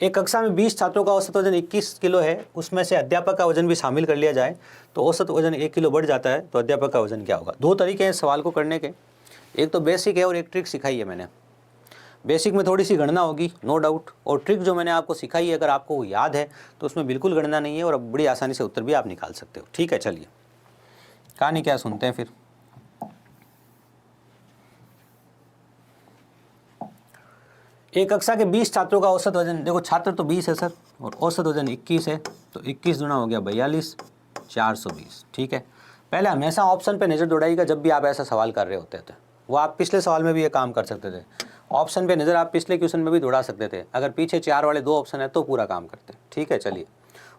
एक कक्षा में 20 छात्रों का औसत वजन 21 किलो है, उसमें से अध्यापक का वजन भी शामिल कर लिया जाए तो औसत वजन 1 किलो बढ़ जाता है, तो अध्यापक का वजन क्या होगा। दो तरीके हैं सवाल को करने के, एक तो बेसिक है और एक ट्रिक सिखाई है मैंने। बेसिक में थोड़ी सी गणना होगी नो डाउट, और ट्रिक जो मैंने आपको सिखाई है अगर आपको वो याद है तो उसमें बिल्कुल गणना नहीं है और अब बड़ी आसानी से उत्तर भी आप निकाल सकते हो। ठीक है, चलिए कहानी क्या सुनते हैं फिर। एक कक्षा के 20 छात्रों का औसत वजन, देखो छात्र तो 20 है सर और औसत वजन 21 है, तो 21 गुना हो गया 42, 420। ठीक है, पहले हमेशा ऑप्शन पे नज़र दौड़ाइएगा जब भी आप ऐसा सवाल कर रहे होते थे। वो आप पिछले सवाल में भी ये काम कर सकते थे, ऑप्शन पे नज़र आप पिछले क्वेश्चन में भी दौड़ा सकते थे। अगर पीछे 4 वाले 2 ऑप्शन है तो पूरा काम करते। ठीक है, चलिए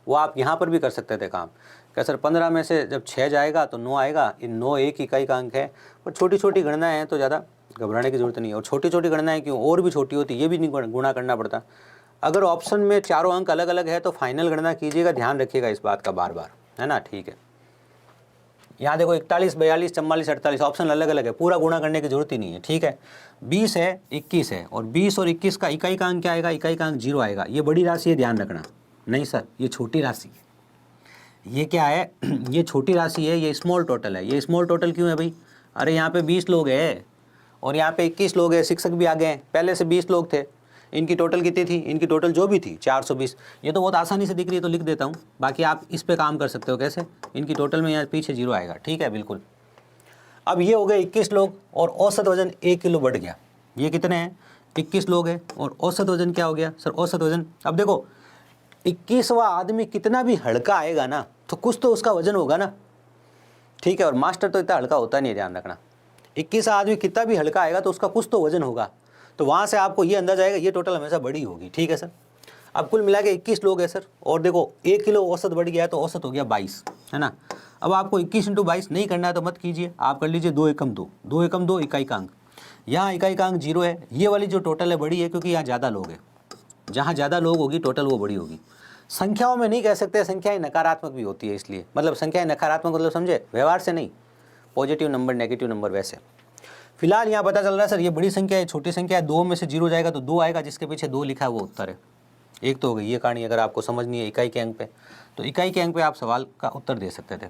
वो आप यहाँ पर भी कर सकते थे काम। क्या सर 15 में से जब 6 जाएगा तो 9 आएगा, इन 9 एक इकाई का अंक है, और छोटी छोटी गणनाएँ हैं तो ज़्यादा घबराने की जरूरत नहीं है। और छोटी छोटी गणनाएं क्यों, और भी छोटी होती, ये भी नहीं गुणा करना पड़ता। अगर ऑप्शन में चारों अंक अलग अलग है तो फाइनल गणना कीजिएगा, ध्यान रखिएगा इस बात का बार बार, है ना। ठीक है, यहाँ देखो 41, 42, 44, 48 ऑप्शन अलग अलग है, पूरा गुणा करने की जरूरत ही नहीं है। ठीक है, 20 है 21 है, और 20 और 21 का इकाई का अंक क्या आएगा, इकाई का अंक 0 आएगा। ये बड़ी राशि है, ध्यान रखना। नहीं सर ये छोटी राशि है, ये क्या है ये छोटी राशि है, ये स्मॉल टोटल है। ये स्मॉल टोटल क्यों है भाई, अरे यहाँ पे 20 लोग हैं और यहाँ पे 21 लोग हैं, शिक्षक भी आ गए हैं, पहले से 20 लोग थे। इनकी टोटल कितनी थी, इनकी टोटल जो भी थी 420। ये तो बहुत आसानी से दिख रही है तो लिख देता हूँ, बाकी आप इस पे काम कर सकते हो। कैसे, इनकी टोटल में यहाँ पीछे 0 आएगा। ठीक है, बिल्कुल। अब ये हो गए 21 लोग और औसत वजन 1 किलो बढ़ गया। ये कितने हैं, 21 लोग हैं और औसत वजन क्या हो गया सर, औसत वजन। अब देखो 21वां आदमी कितना भी हल्का आएगा ना तो कुछ तो उसका वजन होगा ना। ठीक है, और मास्टर तो इतना हल्का होता नहीं है, ध्यान रखना। 21 आदमी कितना भी हल्का आएगा तो उसका कुछ तो वजन होगा, तो वहाँ से आपको ये अंदाजा आएगा ये टोटल हमेशा बड़ी होगी। ठीक है सर, अब कुल मिला के 21 लोग हैं सर, और देखो 1 किलो औसत बढ़ गया है तो औसत हो गया 22, है ना। अब आपको 21 × 22 नहीं करना है तो मत कीजिए, आप कर लीजिए 2 एकम 2, 2 एकम 2 इकाई का अंक। यहाँ इकाई का अंक 0 है, ये वाली जो टोटल है बड़ी है क्योंकि यहाँ ज़्यादा लोग हैं, जहाँ ज़्यादा लोग होगी टोटल वो बड़ी होगी। संख्याओं में नहीं कह सकते, संख्याएं नकारात्मक भी होती है, इसलिए मतलब संख्याएं नकारात्मक मतलब समझे, व्यवहार से नहीं, पॉजिटिव नंबर नेगेटिव नंबर वैसे। फिलहाल यहाँ पता चल रहा है सर ये बड़ी संख्या है छोटी संख्या है, 2 में से 0 जाएगा तो 2 आएगा, जिसके पीछे 2 लिखा है वो उत्तर है। एक तो हो गई ये कहानी, अगर आपको समझनी है इकाई के अंक पे तो इकाई के अंक पे आप सवाल का उत्तर दे सकते थे,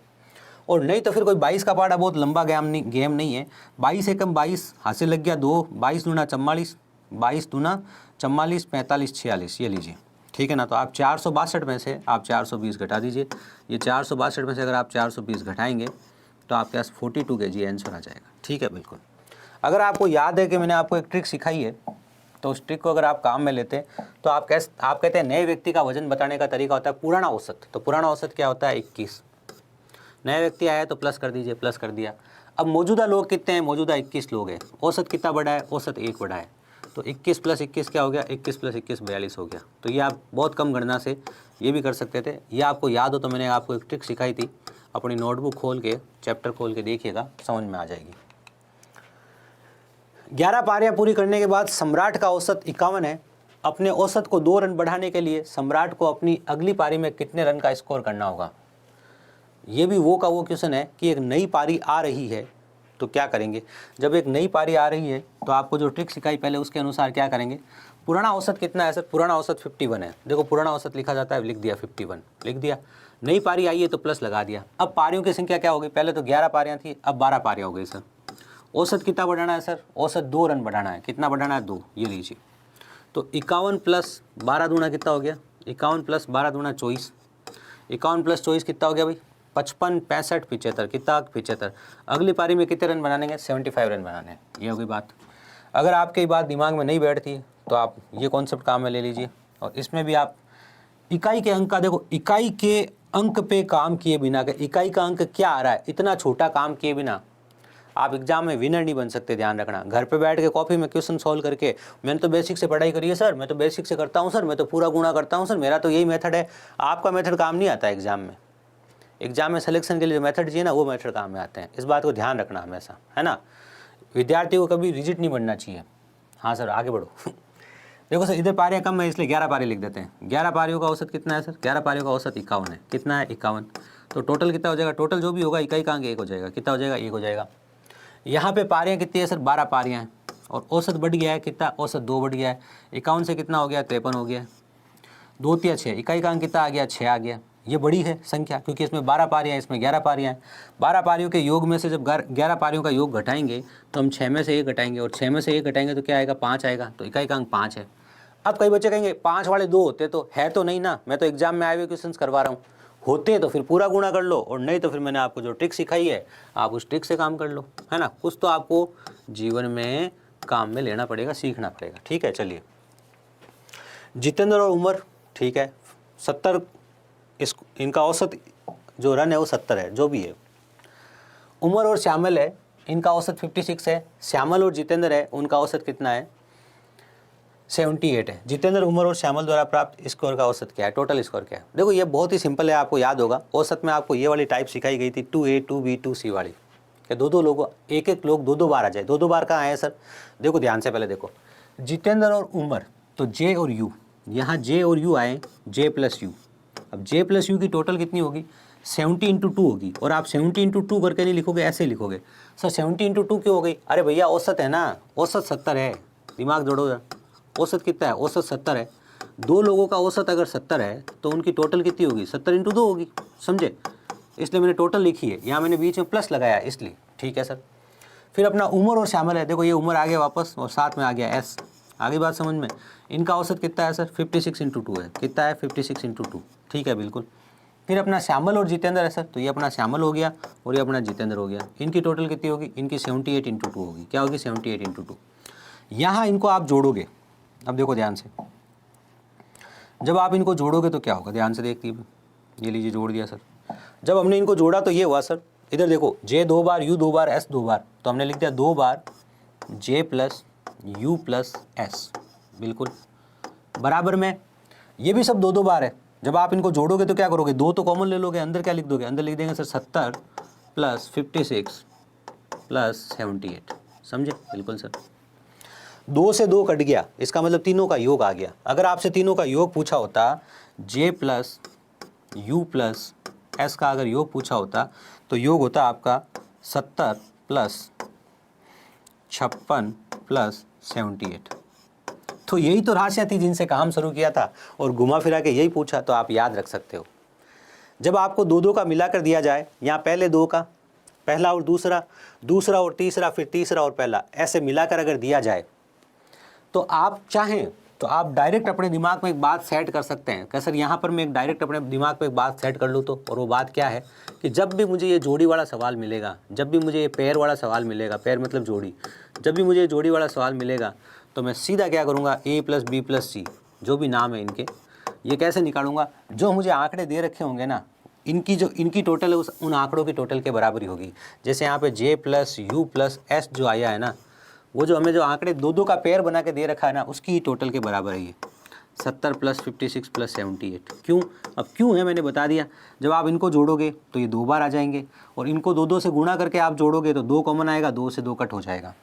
और नहीं तो फिर कोई 22 का पाड़ा बहुत लंबा गेम नहीं है। 22 एकम 22 हासिल लग गया 2, 22 दूना 44, 22 दूना 44, 45, 46, ये लीजिए। ठीक है ना, तो आप 462 में से आप 420 घटा दीजिए। ये 462 में से अगर आप 420 घटाएंगे तो आपके पास 42 kg आंसर आ जाएगा। ठीक है, बिल्कुल। अगर आपको याद है कि मैंने आपको एक ट्रिक सिखाई है तो उस ट्रिक को अगर आप काम में लेते हैं तो आप कहते हैं नए व्यक्ति का वजन बताने का तरीका होता है पुराना औसत। तो पुराना औसत क्या होता है, 21। नया व्यक्ति आया तो प्लस कर दीजिए, प्लस कर दिया। अब मौजूदा लोग कितने हैं, मौजूदा 21 लोग हैं, औसत कितना बढ़ा है, औसत 1 बढ़ा है, तो 21 + 21 क्या हो गया, 21 + 21 42 हो गया। तो ये आप बहुत कम गणना से ये भी कर सकते थे। ये आपको याद हो तो मैंने आपको एक ट्रिक सिखाई थी, अपनी नोटबुक खोल के चैप्टर खोल के देखिएगा, समझ में आ जाएगी। 11 पारियां पूरी करने के बाद सम्राट का औसत 51 है। अपने औसत को 2 रन बढ़ाने के लिए सम्राट को अपनी अगली पारी में कितने रन का स्कोर करना होगा। ये भी वो का वो क्वेश्चन है कि एक नई पारी आ रही है तो क्या करेंगे। जब एक नई पारी आ रही है तो आपको जो ट्रिक सिखाई पहले उसके अनुसार क्या करेंगे। पुराना औसत कितना है सर, पुराना औसत 51 है। देखो पुराना औसत लिखा जाता है, लिख दिया 51 लिख दिया। नई पारी आई है तो प्लस लगा दिया। अब पारियों की संख्या क्या हो गई, पहले तो 11 पारियां थी, अब 12 पारियां हो गई सर। औसत कितना बढ़ाना है सर, औसत 2 रन बढ़ाना है। कितना बढ़ाना है, 2, ये लीजिए। तो 51 + 12 दूना कितना हो गया, 51 + 12 दूना 24, 51 + 24 कितना हो गया भाई, 55, 65, 75, कितना 75। अगली पारी में कितने रन बनाने, 75 रन बनाने हैं। ये हो गई बात। अगर आपकी बात दिमाग में नहीं बैठती तो आप ये कॉन्सेप्ट काम में ले लीजिए, और इसमें भी आप इकाई के अंक का देखो, इकाई के अंक पे काम किए बिना, इकाई का अंक क्या आ रहा है, इतना छोटा काम किए बिना आप एग्जाम में विनर नहीं बन सकते। ध्यान रखना, घर पे बैठ के कॉपी में क्वेश्चन सॉल्व करके मैंने तो बेसिक से पढ़ाई करी है सर, मैं तो बेसिक से करता हूँ सर, मैं तो पूरा गुणा करता हूँ सर, मेरा तो यही मेथड है। आपका मेथड काम नहीं आता एग्जाम में। एग्जाम में सिलेक्शन के लिए जो मेथड चाहिए ना वो मेथड काम में आते हैं। इस बात को ध्यान रखना हमेशा, है ना। विद्यार्थी को कभी रिजिड नहीं बनना चाहिए। हाँ सर आगे बढ़ो। देखो सर इधर पारियाँ कम है इसलिए 11 पारी लिख देते हैं। 11 पारियों का औसत कितना है सर, 11 पारियों का औसत 51 है। कितना है, 51। तो टोटल कितना हो जाएगा, टोटल जो भी होगा इकाई का अंक 1 हो जाएगा। कितना हो जाएगा, 1 हो जाएगा। यहाँ पे पारियाँ कितनी है सर, 12 पारियाँ हैं, और औसत बढ़ गया है कितना, औसत 2 बढ़ गया है। 51 से कितना हो गया, 53 हो गया है। 2 तिया 6, इकाई का अंक कितना आ गया, 6 आ गया। ये बड़ी है संख्या क्योंकि इसमें 12 पारियाँ हैं, इसमें 11 पारियाँ हैं। 12 पारियों के योग में से जब 11 पारियों का योग घटाएंगे तो हम 6 में से 1 घटाएंगे, और 6 में से 1 घटाएंगे तो क्या आएगा, 5 आएगा। तो इकाई का अंक 5 है। अब कई बच्चे कहेंगे 5 वाले 2 होते तो, है तो नहीं ना, मैं तो एग्जाम में आए हुए क्वेश्चन करवा रहा हूँ। होते तो फिर पूरा गुणा कर लो, और नहीं तो फिर मैंने आपको जो ट्रिक सिखाई है आप उस ट्रिक से काम कर लो, है ना। कुछ तो आपको जीवन में काम में लेना पड़ेगा, सीखना पड़ेगा, ठीक है। चलिए, जितेंद्र और उमर, ठीक है, 70, इनका औसत जो रन है वो 70 है, जो भी है। उमर और श्यामल है, इनका औसत 56 है। श्यामल और जितेंद्र है, उनका औसत कितना है, 78 है। जितेंद्र, उमर और श्यामल द्वारा प्राप्त स्कोर का औसत क्या है, टोटल स्कोर क्या है। देखो ये बहुत ही सिंपल है, आपको याद होगा। औसत में आपको ये वाली टाइप सिखाई गई थी 2A 2B 2C वाली, कि 2-2 लोग, एक लोग 2-2 बार आ जाए। 2-2 बार कहाँ आए सर, देखो ध्यान से, पहले देखो जितेंद्र और उमर, तो J और U, यहाँ J और U आए, J प्लस U। अब J प्लस U की टोटल कितनी होगी, 70 × 2 होगी। और आप 70 × 2 करके नहीं लिखोगे, ऐसे लिखोगे सर 70 × 2 क्यों हो गई, अरे भैया औसत है ना, औसत 70 है, दिमाग जोड़ो यार। औसत कितना है, औसत 70 है। 2 लोगों का औसत अगर 70 है तो उनकी टोटल कितनी होगी, 70 × 2 होगी, समझे। इसलिए मैंने टोटल लिखी है, यहाँ मैंने बीच में प्लस लगाया इसलिए, ठीक है सर। फिर अपना उमर और श्यामल है, देखो ये उमर आ गया वापस और साथ में आ गया S, आगे बात समझ में। इनका औसत कितना है सर, 56 × 2 है, कितना है, 56 × 2, ठीक है बिल्कुल। फिर अपना श्यामल और जितेंद्र है सर, तो ये अपना श्यामल हो गया और ये अपना जितेंद्र हो गया। इनकी टोटल कितनी होगी, इनकी 78 × 2 होगी, क्या होगी, 78 × 2। यहाँ इनको आप जोड़ोगे, अब देखो ध्यान से, जब आप इनको जोड़ोगे तो क्या होगा, ध्यान से देखती है। ये लीजिए जोड़ दिया सर। जब हमने इनको जोड़ा तो ये हुआ सर, इधर देखो J 2 बार, U 2 बार, S 2 बार, तो हमने लिख दिया 2 बार J plus U plus S, बिल्कुल बराबर में। ये भी सब 2-2 बार है। जब आप इनको जोड़ोगे तो क्या करोगे, 2 तो कॉमन ले लोगे, अंदर क्या लिख दोगे, अंदर लिख देंगे सर 70 प्लस 56 प्लस 78, समझे, बिल्कुल सर। 2 से 2 कट गया, इसका मतलब तीनों का योग आ गया। अगर आपसे तीनों का योग पूछा होता, J plus U plus S का अगर योग पूछा होता तो योग होता आपका 70 प्लस 56 प्लस 78। तो यही तो राशियाँ थी जिनसे काम शुरू किया था, और घुमा फिरा के यही पूछा, तो आप याद रख सकते हो। जब आपको 2-2 का मिलाकर दिया जाए, यहाँ पहले 2 का, पहला और दूसरा, दूसरा और तीसरा, फिर तीसरा और पहला, ऐसे मिलाकर अगर दिया जाए तो आप चाहें तो आप डायरेक्ट अपने दिमाग में एक बात सेट कर सकते हैं कि सर यहाँ पर मैं एक डायरेक्ट अपने दिमाग में एक बात सेट कर लूँ तो, और वो बात क्या है कि जब भी मुझे ये जोड़ी वाला सवाल मिलेगा, जब भी मुझे ये पेयर वाला सवाल मिलेगा, पेयर मतलब जोड़ी, जब भी मुझे ये जोड़ी वाला सवाल मिलेगा तो मैं सीधा क्या करूँगा, A plus B plus C, जो भी नाम है इनके, ये कैसे निकालूंगा, जो मुझे आंकड़े दे रखे होंगे ना, इनकी टोटल है उन आंकड़ों की टोटल के बराबर ही होगी। जैसे यहाँ पे J plus U plus S जो आया है ना, वो जो हमें जो आंकड़े 2-2 का पेयर बना के दे रखा है ना, उसकी टोटल के बराबर है ये 70 प्लस 56 प्लस 78। क्यों, अब क्यों है मैंने बता दिया। जब आप इनको जोड़ोगे तो ये 2 बार आ जाएंगे, और इनको 2-2 से गुणा करके आप जोड़ोगे तो 2 कॉमन आएगा, 2 से 2 कट हो जाएगा।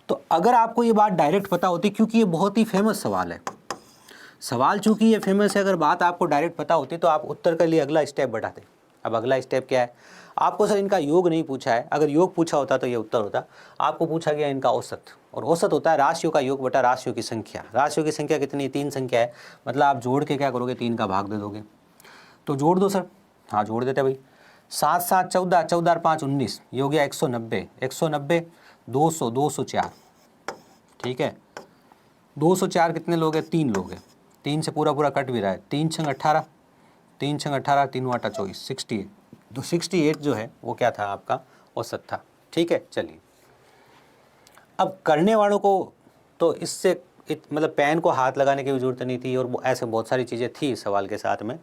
तो अगर आपको ये बात डायरेक्ट पता होती, क्योंकि ये बहुत ही फेमस सवाल है, सवाल चूंकि ये फेमस है, अगर बात आपको डायरेक्ट पता होती तो आप उत्तर के लिए अगला स्टेप बढ़ाते। अब अगला स्टेप क्या है, आपको सर इनका योग नहीं पूछा है, अगर योग पूछा होता तो ये उत्तर होता। आपको पूछा गया इनका औसत, और औसत होता है राशियों का योग बटा राशियों की संख्या। राशियों की संख्या कितनी, 3 संख्या है, मतलब आप जोड़ के क्या करोगे, 3 का भाग दे दोगे। तो जोड़ दो सर, हाँ जोड़ देते भाई। 7 7 14, 14 5 19, ये हो गया 190, 190 200, 204, ठीक है। 204 कितने लोग हैं, 3 लोग हैं, 3 से पूरा पूरा कट भी रहा है, 3 छंग 18, 3 छंग 18, 3 आटा 24, 68। तो 68 जो है वो क्या था, आपका औसत था, ठीक है। चलिए, अब करने वालों को तो इससे मतलब पेन को हाथ लगाने की भी जरूरत नहीं थी, और ऐसे बहुत सारी चीज़ें थी इस सवाल के साथ में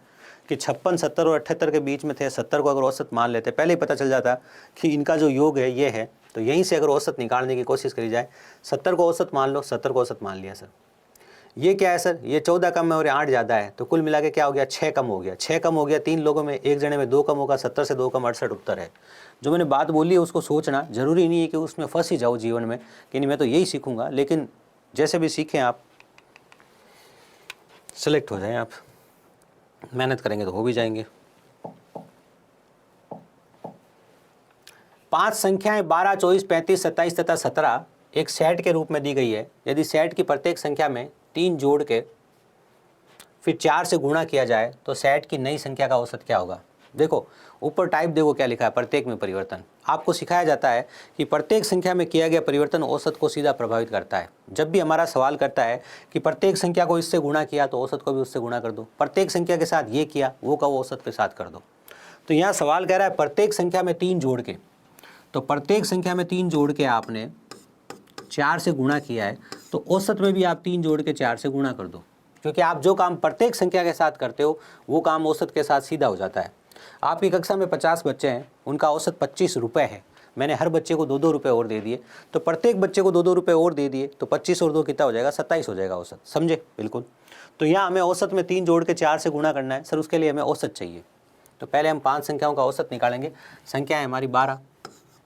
कि 56, 70 और 78 के बीच में थे। 70 को अगर औसत मान लेते, पहले ही पता चल जाता कि इनका जो योग है ये है, तो यहीं से अगर औसत निकालने की कोशिश करी जाए, 70 को औसत मान लो, 70 को औसत मान लिया सर। ये क्या है सर, ये 14 कम है और 8 ज़्यादा है, तो कुल मिला के क्या हो गया, 6 कम हो गया। 6 कम हो गया, 3 लोगों में, एक जने में 2 कम होगा, 70 से 2 कम 68 उत्तर है। जो मैंने बात बोली है उसको सोचना, जरूरी नहीं है कि उसमें फंस ही जाओ जीवन में कि नहीं मैं तो यही सीखूंगा, लेकिन जैसे भी सीखें आप, सेलेक्ट हो जाएं, आप मेहनत करेंगे तो हो भी जाएंगे। 5 संख्याएं 12, 24, 35, 27 तथा 17 एक सेट के रूप में दी गई है। यदि सेट की प्रत्येक संख्या में 3 जोड़ के फिर 4 से गुणा किया जाए तो सेट की नई संख्या का औसत क्या होगा। देखो ऊपर टाइप देखो क्या लिखा है, प्रत्येक में परिवर्तन। आपको सिखाया जाता है कि प्रत्येक संख्या में किया गया परिवर्तन औसत को सीधा प्रभावित करता है। जब भी हमारा सवाल करता है कि प्रत्येक संख्या को इससे गुणा किया तो औसत को भी उससे गुणा कर दो, प्रत्येक संख्या के साथ ये किया वो का वो औसत के साथ कर दो। तो यहाँ सवाल कह रहा है प्रत्येक संख्या में 3 जोड़ के, तो प्रत्येक संख्या में 3 जोड़ के आपने 4 से गुणा किया है तो औसत में भी आप 3 जोड़ के 4 से गुणा कर दो, क्योंकि आप जो काम प्रत्येक संख्या के साथ करते हो वो काम औसत के साथ सीधा हो जाता है। आपकी कक्षा में 50 बच्चे हैं, उनका औसत 25 रुपये है, मैंने हर बच्चे को 2-2 रुपये और दे दिए, तो प्रत्येक बच्चे को 2-2 रुपये और दे दिए तो 25 और 2 कितना हो जाएगा, 27 हो जाएगा औसत। समझे? बिल्कुल। तो यहाँ हमें औसत में 3 जोड़ के 4 से गुणा करना है सर, उसके लिए हमें औसत चाहिए। तो पहले हम 5 संख्याओं का औसत निकालेंगे। संख्या है हमारी 12,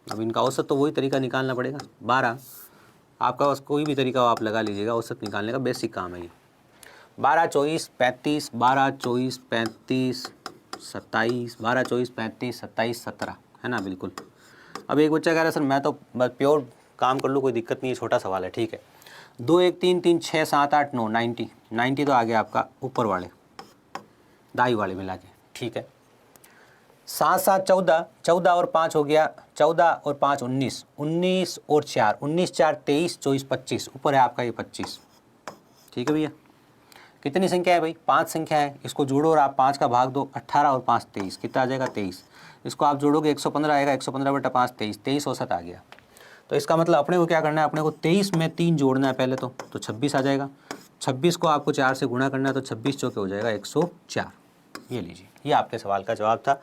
अब इनका औसत तो वही तरीका निकालना पड़ेगा 12, आपका बस कोई भी तरीका हो आप लगा लीजिएगा, औसत निकालने का बेसिक काम है ये। 12 24 35, 12 24 35 27, 12 24 35 27 17, है ना? बिल्कुल। अब एक बच्चा कह रहा है सर मैं तो बस प्योर काम कर लूँ, कोई दिक्कत नहीं है, छोटा सवाल है, ठीक है। 2 1 3 3 6 7 8 9 90 तो आ गया आपका ऊपर वाले दाई वाले मिला के, ठीक है। 7 7 14, 14 और 5 हो गया 14 और 5 19, 19 और 4 19 4 23 24 25, ऊपर है आपका ये 25, ठीक है भैया। कितनी संख्या है भाई? 5 संख्या है, इसको जोड़ो और आप 5 का भाग दो, 18 और 5 23, कितना आ जाएगा 23। इसको आप जोड़ोगे 115 आएगा, 115 बटा 5 23, 23 औसत आ गया। तो इसका मतलब अपने को क्या करना है, अपने को 23 में 3 जोड़ना है पहले तो 26 आ जाएगा। 26 को आपको 4 से गुणा करना है तो 26 चौके हो जाएगा 104। ये लीजिए, ये आपके सवाल का जवाब था।